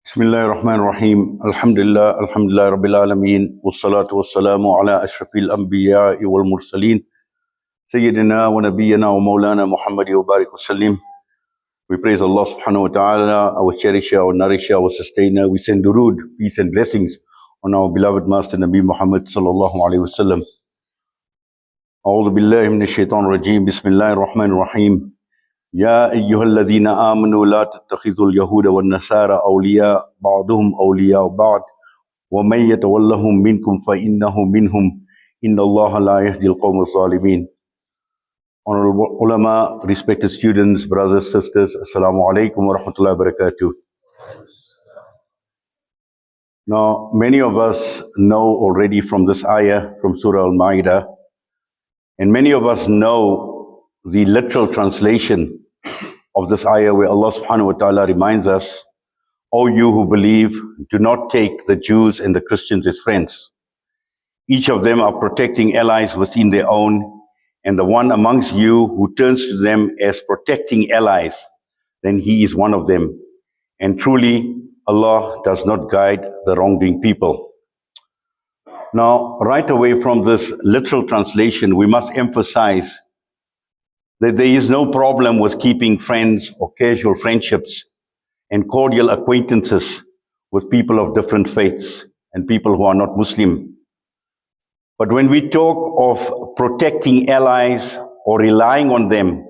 بسم الله الرحمن الرحيم الحمد لله رب العالمين والصلاة والسلام على أشرف الأنبياء والمرسلين سيدنا ونبينا ومولانا محمد وبارك وسلم. We praise Allah subhanahu wa ta'ala, our cherisher, our nourisher, our sustainer. We send durood, peace and blessings on our beloved Master Nabi Muhammad sallallahu alayhi wa sallam. أعوذ بالله من الشيطان الرجيم بسم الله الرحمن الرحيم يا أيها الذين آمنوا لا تتخذوا اليهود والنصارى أولياء بعضهم أولياء بعض ومن يتولهم منكم فإنه منهم إن الله لا يهدي القوم الظالمين. Honorable ulama, respected students, brothers, sisters, Assalamu alaikum wa rahmatullahi wa barakatuh. Now, many of us know already from this ayah from Surah Al-Ma'idah, and many of us know the literal translation of this ayah where Allah subhanahu wa ta'ala reminds us, O you who believe, do not take the Jews and the Christians as friends. Each of them are protecting allies within their own, and the one amongst you who turns to them as protecting allies, then he is one of them. And truly, Allah does not guide the wrongdoing people. Now, right away from this literal translation, we must emphasize that there is no problem with keeping friends or casual friendships and cordial acquaintances with people of different faiths and people who are not Muslim. But when we talk of protecting allies or relying on them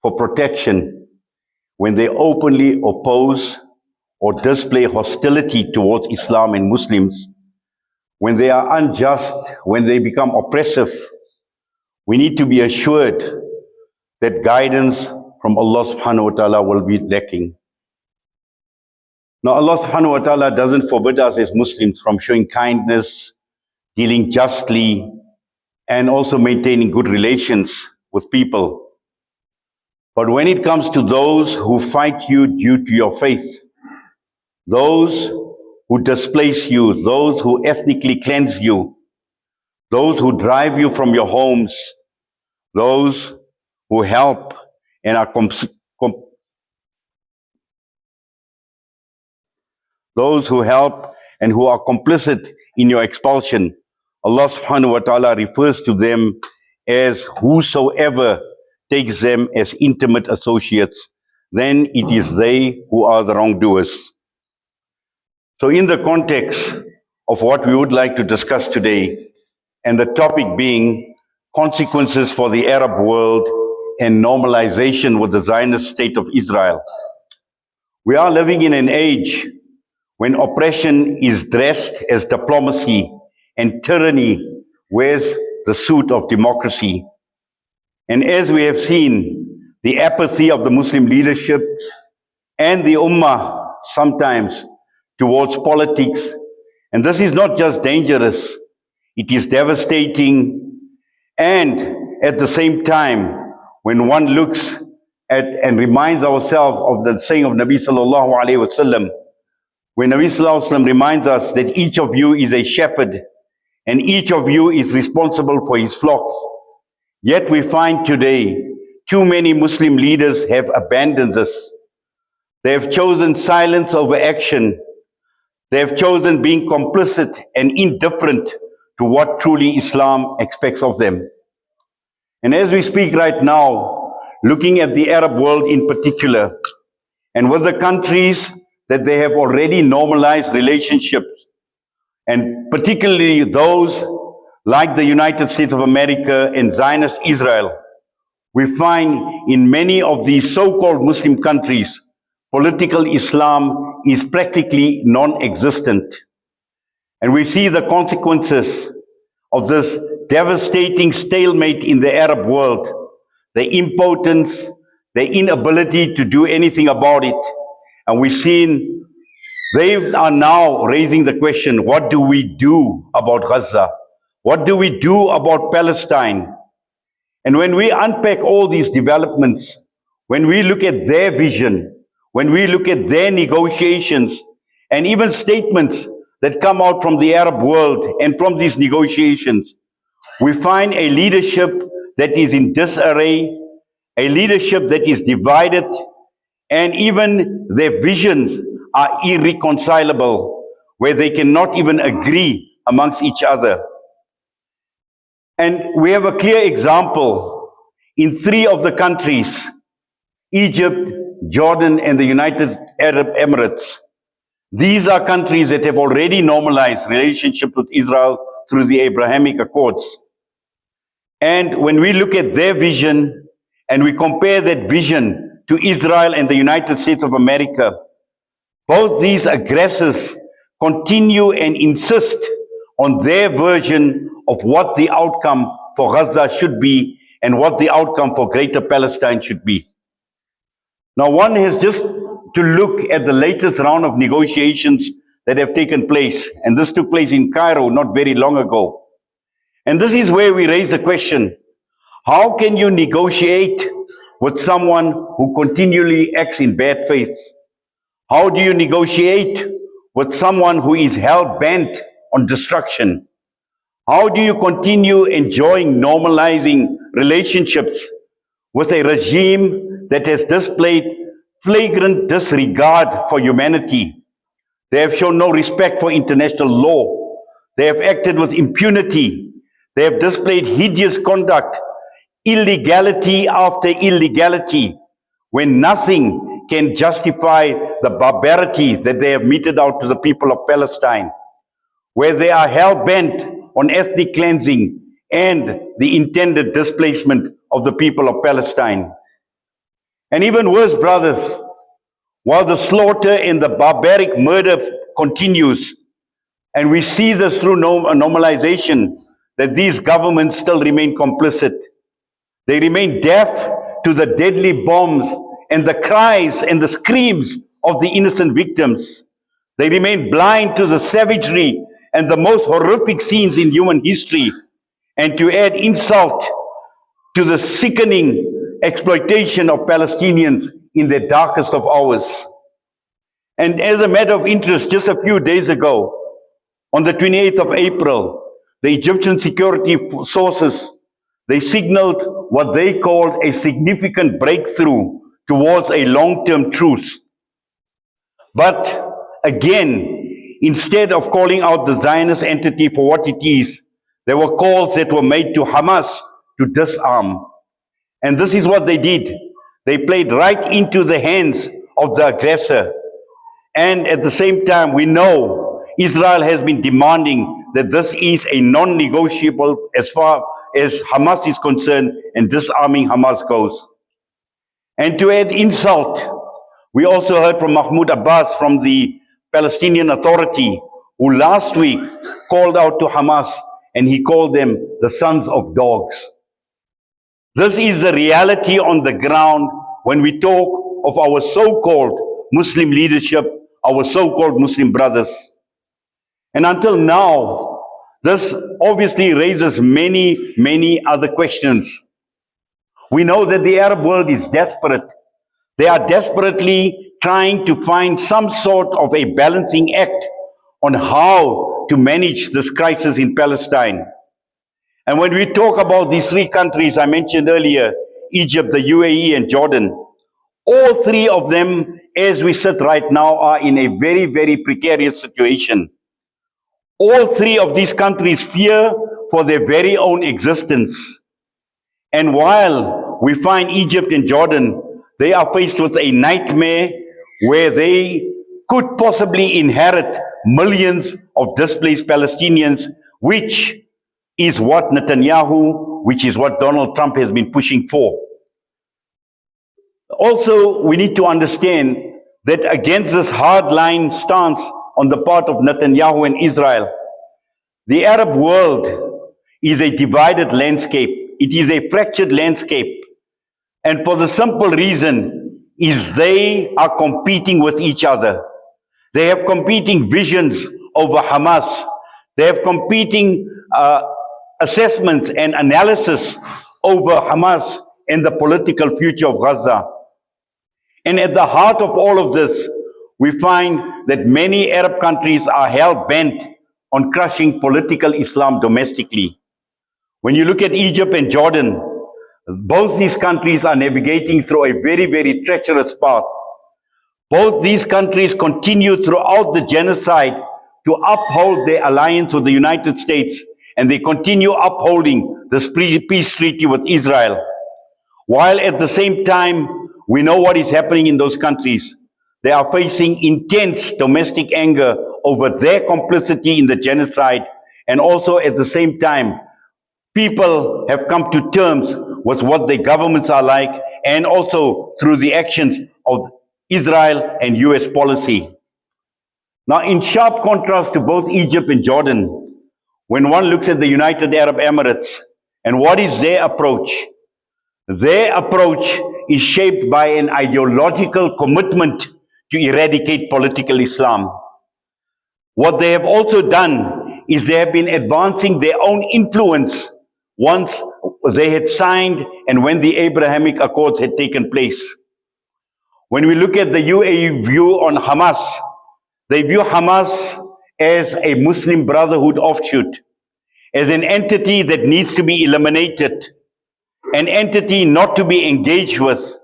for protection, when they openly oppose or display hostility towards Islam and Muslims, when they are unjust, when they become oppressive, we need to be assured that guidance from Allah subhanahu wa ta'ala will be lacking. Now Allah subhanahu wa ta'ala doesn't forbid us as Muslims from showing kindness, dealing justly, and also maintaining good relations with people. But when it comes to those who fight you due to your faith, those who displace you, those who ethnically cleanse you, those who drive you from your homes, those who help and are those who help and who are complicit in your expulsion, Allah subhanahu wa ta'ala refers to them as whosoever takes them as intimate associates, then it is they who are the wrongdoers. So in the context of what we would like to discuss today, and the topic being consequences for the Arab world and normalization with the Zionist state of Israel, we are living in an age when oppression is dressed as diplomacy and tyranny wears the suit of democracy. And as we have seen, the apathy of the Muslim leadership and the Ummah sometimes towards politics, and this is not just dangerous, it is devastating. And at the same time, when one looks at and reminds ourselves of the saying of Nabi sallallahu alayhi wa sallam, when Nabi sallallahu alayhi wa sallam reminds us that each of you is a shepherd and each of you is responsible for his flock. Yet we find today too many Muslim leaders have abandoned this. They have chosen silence over action. They have chosen being complicit and indifferent to what truly Islam expects of them. And as we speak right now, looking at the Arab world in particular, and with the countries that they have already normalized relationships, and particularly those like the United States of America and Zionist Israel, we find in many of these so-called Muslim countries, political Islam is practically non-existent. And we see the consequences of this devastating stalemate in the Arab world, the impotence, the inability to do anything about it. And we've seen they are now raising the question, what do we do about Gaza? What do we do about Palestine? And when we unpack all these developments, when we look at their vision, when we look at their negotiations, and even statements that come out from the Arab world and from these negotiations, we find a leadership that is in disarray, a leadership that is divided, and even their visions are irreconcilable, where they cannot even agree amongst each other. And we have a clear example in three of the countries, Egypt, Jordan, and the United Arab Emirates. These are countries that have already normalized relationship with Israel through the Abrahamic Accords. And when we look at their vision and we compare that vision to Israel and the United States of America, both these aggressors continue and insist on their version of what the outcome for Gaza should be and what the outcome for Greater Palestine should be. Now, one has just to look at the latest round of negotiations that have taken place, and this took place in Cairo not very long ago. And this is where we raise the question, how can you negotiate with someone who continually acts in bad faith? How do you negotiate with someone who is hell-bent on destruction? How do you continue enjoying normalizing relationships with a regime that has displayed flagrant disregard for humanity? They have shown no respect for international law. They have acted with impunity. They have displayed hideous conduct, illegality after illegality, when nothing can justify the barbarity that they have meted out to the people of Palestine, where they are hell-bent on ethnic cleansing and the intended displacement of the people of Palestine. And even worse, brothers, while the slaughter and the barbaric murder continues, and we see this through normalization, that these governments still remain complicit. They remain deaf to the deadly bombs and the cries and the screams of the innocent victims. They remain blind to the savagery and the most horrific scenes in human history. And to add insult to the sickening exploitation of Palestinians in their darkest of hours. And as a matter of interest, just a few days ago, on the 28th of April, the Egyptian security sources, they signaled what they called a significant breakthrough towards a long-term truce. But again, instead of calling out the Zionist entity for what it is, there were calls that were made to Hamas to disarm. And this is what they did. They played right into the hands of the aggressor. And at the same time, we know Israel has been demanding that this is a non-negotiable as far as Hamas is concerned and disarming Hamas goes. And to add insult, we also heard from Mahmoud Abbas from the Palestinian Authority, who last week called out to Hamas and he called them the sons of dogs. This is the reality on the ground when we talk of our so-called Muslim leadership, our so-called Muslim brothers. And until now, this obviously raises many, many other questions. We know that the Arab world is desperate. They are desperately trying to find some sort of a balancing act on how to manage this crisis in Palestine. And when we talk about these three countries I mentioned earlier, Egypt, the UAE, and Jordan, all three of them, as we sit right now, are in a very, very precarious situation. All three of these countries fear for their very own existence. And while we find Egypt and Jordan, they are faced with a nightmare where they could possibly inherit millions of displaced Palestinians, which is what Netanyahu, which is what Donald Trump has been pushing for. Also, we need to understand that against this hardline stance on the part of Netanyahu and Israel, the Arab world is a divided landscape. It is a fractured landscape. And for the simple reason is they are competing with each other. They have competing visions over Hamas. They have competing assessments and analysis over Hamas and the political future of Gaza. And at the heart of all of this, we find that many Arab countries are hell-bent on crushing political Islam domestically. When you look at Egypt and Jordan, both these countries are navigating through a very, very treacherous path. Both these countries continue throughout the genocide to uphold their alliance with the United States, and they continue upholding this peace treaty with Israel. While at the same time, we know what is happening in those countries. They are facing intense domestic anger over their complicity in the genocide, and also at the same time, people have come to terms with what their governments are like, and also through the actions of Israel and US policy. Now, in sharp contrast to both Egypt and Jordan, when one looks at the United Arab Emirates and what is their approach is shaped by an ideological commitment to eradicate political Islam. What they have also done is they have been advancing their own influence once they had signed and when the Abrahamic Accords had taken place. When we look at the UAE view on Hamas, they view Hamas as a Muslim Brotherhood offshoot, as an entity that needs to be eliminated, an entity not to be engaged with.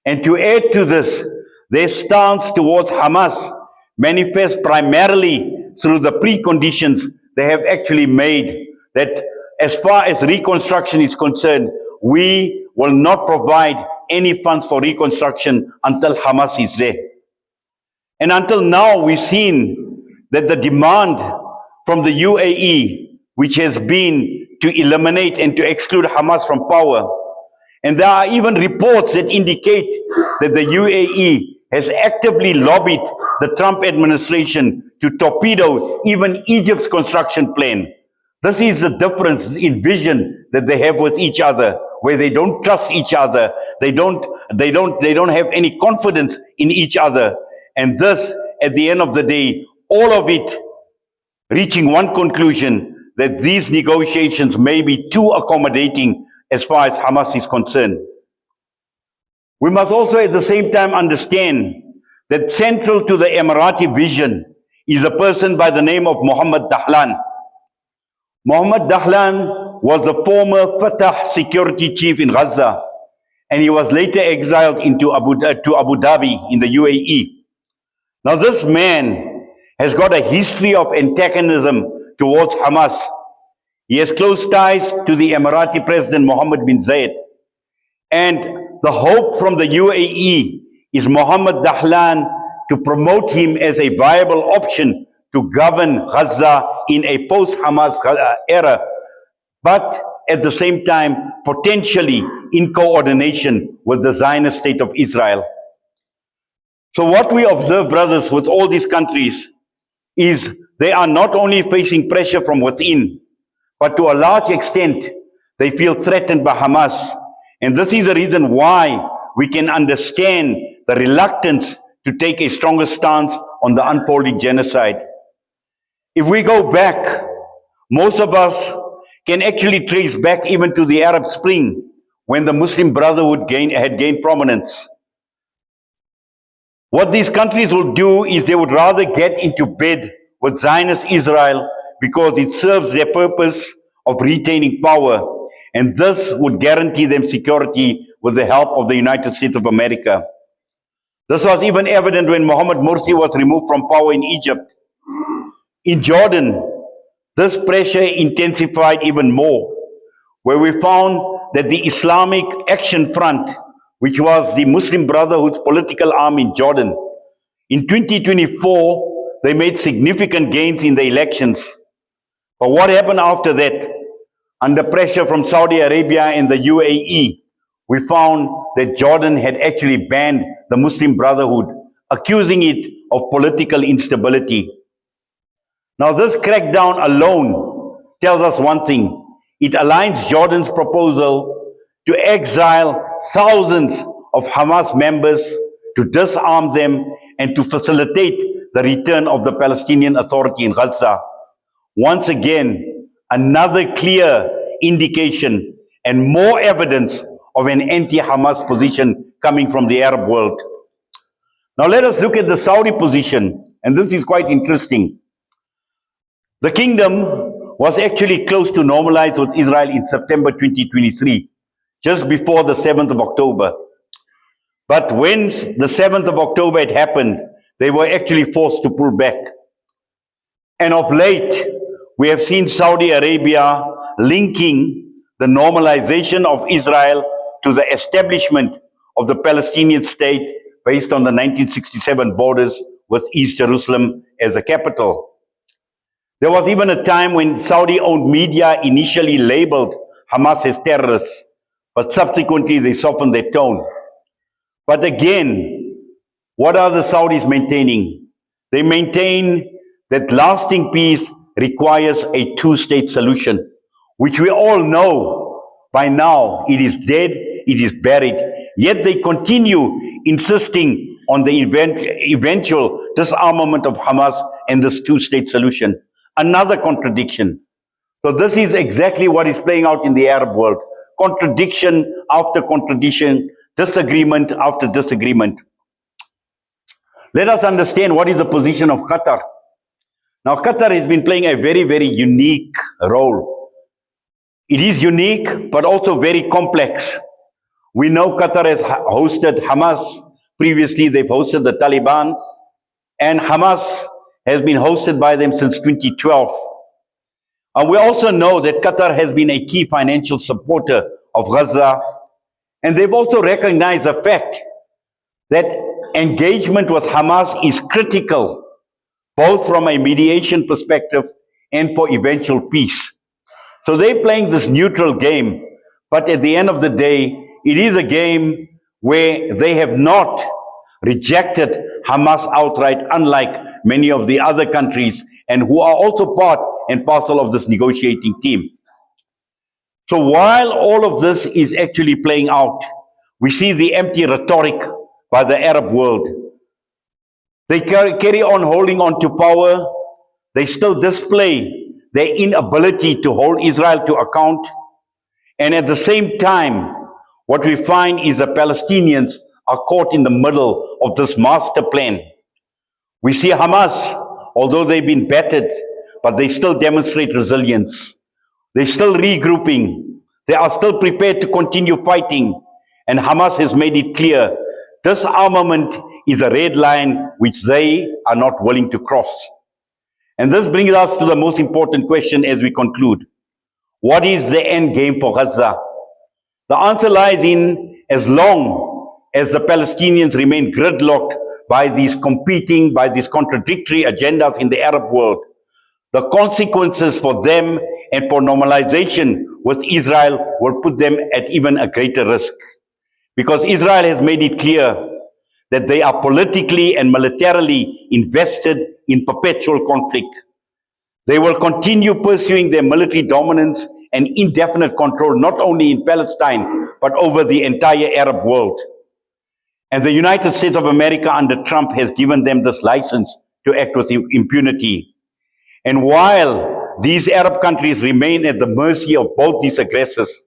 And to add to this, their stance towards Hamas manifests primarily through the preconditions they have actually made, that as far as reconstruction is concerned, we will not provide any funds for reconstruction until Hamas is there. And until now, we've seen that the demand from the UAE, which has been to eliminate and to exclude Hamas from power, and there are even reports that indicate that the UAE has actively lobbied the Trump administration to torpedo even Egypt's construction plan. This is the difference in vision that they have with each other, where they don't trust each other, they don't have any confidence in each other. And this, at the end of the day, all of it reaching one conclusion, that these negotiations may be too accommodating as far as Hamas is concerned. We must also at the same time understand that central to the Emirati vision is a person by the name of Mohammed Dahlan. Mohammed Dahlan was the former Fatah security chief in Gaza, and he was later exiled to Abu Dhabi in the UAE. Now this man has got a history of antagonism towards Hamas. He has close ties to the Emirati President Mohammed bin Zayed. And the hope from the UAE is Mohammed Dahlan to promote him as a viable option to govern Gaza in a post-Hamas era, but at the same time, potentially in coordination with the Zionist state of Israel. So what we observe, brothers, with all these countries is they are not only facing pressure from within, but to a large extent, they feel threatened by Hamas. And this is the reason why we can understand the reluctance to take a stronger stance on the unfolding genocide. If we go back, most of us can actually trace back even to the Arab Spring, when the Muslim Brotherhood had gained prominence. What these countries will do is they would rather get into bed with Zionist Israel because it serves their purpose of retaining power, and this would guarantee them security with the help of the United States of America. This was even evident when Mohammed Morsi was removed from power in Egypt. In Jordan, this pressure intensified even more, where we found that the Islamic Action Front, which was the Muslim Brotherhood's political arm in Jordan, in 2024, they made significant gains in the elections. But what happened after that? Under pressure from Saudi Arabia and the UAE, we found that Jordan had actually banned the Muslim Brotherhood, accusing it of political instability. Now, this crackdown alone tells us one thing. It aligns Jordan's proposal to exile thousands of Hamas members, to disarm them, and to facilitate the return of the Palestinian Authority in Gaza. Once again, another clear indication and more evidence of an anti-Hamas position coming from the Arab world. Now let us look at the Saudi position, and this is quite interesting. The kingdom was actually close to normalize with Israel in September 2023, just before the 7th of October. But when the 7th of October had happened, they were actually forced to pull back. And of late, we have seen Saudi Arabia linking the normalization of Israel to the establishment of the Palestinian state based on the 1967 borders with East Jerusalem as the capital. There was even a time when Saudi-owned media initially labeled Hamas as terrorists, but subsequently they softened their tone. But again, what are the Saudis maintaining? They maintain that lasting peace requires a two-state solution, which we all know by now it is dead, it is buried. Yet they continue insisting on the eventual disarmament of Hamas and this two-state solution. Another contradiction. So this is exactly what is playing out in the Arab world. Contradiction after contradiction, disagreement after disagreement. Let us understand what is the position of Qatar. Now, Qatar has been playing a very, very unique role. It is unique, but also very complex. We know Qatar has hosted Hamas. Previously, they've hosted the Taliban. And Hamas has been hosted by them since 2012. And we also know that Qatar has been a key financial supporter of Gaza. And they've also recognized the fact that engagement with Hamas is critical, both from a mediation perspective and for eventual peace. So they're playing this neutral game, but at the end of the day, it is a game where they have not rejected Hamas outright, unlike many of the other countries, and who are also part and parcel of this negotiating team. So while all of this is actually playing out, we see the empty rhetoric by the Arab world. They carry on holding on to power. They still display their inability to hold Israel to account. And at the same time, what we find is the Palestinians are caught in the middle of this master plan. We see Hamas, although they've been battered, but they still demonstrate resilience. They're still regrouping. They are still prepared to continue fighting. And Hamas has made it clear, disarmament is a red line which they are not willing to cross. And this brings us to the most important question as we conclude. What is the end game for Gaza? The answer lies in, as long as the Palestinians remain gridlocked by these competing, by these contradictory agendas in the Arab world, the consequences for them and for normalization with Israel will put them at even a greater risk. Because Israel has made it clear that they are politically and militarily invested in perpetual conflict. They will continue pursuing their military dominance and indefinite control, not only in Palestine, but over the entire Arab world. And the United States of America under Trump has given them this license to act with impunity. And while these Arab countries remain at the mercy of both these aggressors,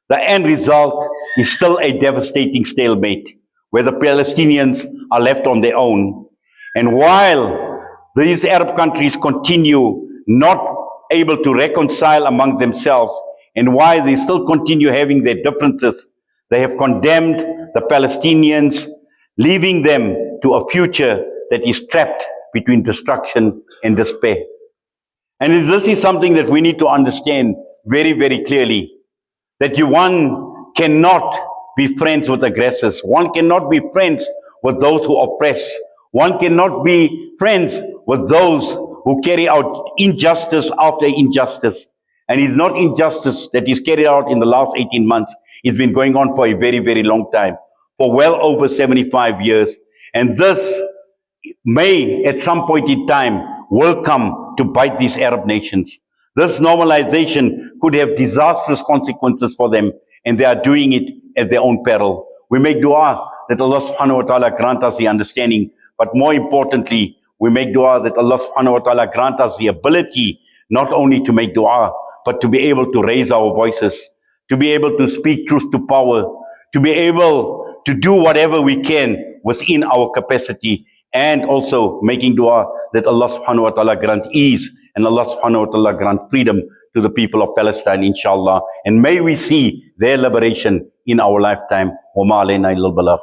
the end result is still a devastating stalemate, where the Palestinians are left on their own. And while these Arab countries continue not able to reconcile among themselves, and why they still continue having their differences, they have condemned the Palestinians, leaving them to a future that is trapped between destruction and despair. And this is something that we need to understand very, very clearly, that one cannot be friends with aggressors. One cannot be friends with those who oppress. One cannot be friends with those who carry out injustice after injustice. And it's not injustice that is carried out in the last 18 months. It's been going on for a very, very long time, for well over 75 years. And this may, at some point in time, will come to bite these Arab nations. This normalization could have disastrous consequences for them, and they are doing it at their own peril. We make dua that Allah subhanahu wa ta'ala grant us the understanding, but more importantly, we make dua that Allah subhanahu wa ta'ala grant us the ability not only to make dua, but to be able to raise our voices, to be able to speak truth to power, to be able to do whatever we can within our capacity, and also making dua that Allah subhanahu wa ta'ala grant ease and Allah subhanahu wa ta'ala grant freedom to the people of Palestine, inshallah. And may we see their liberation in our lifetime. Wa ma alayna illa al balagh.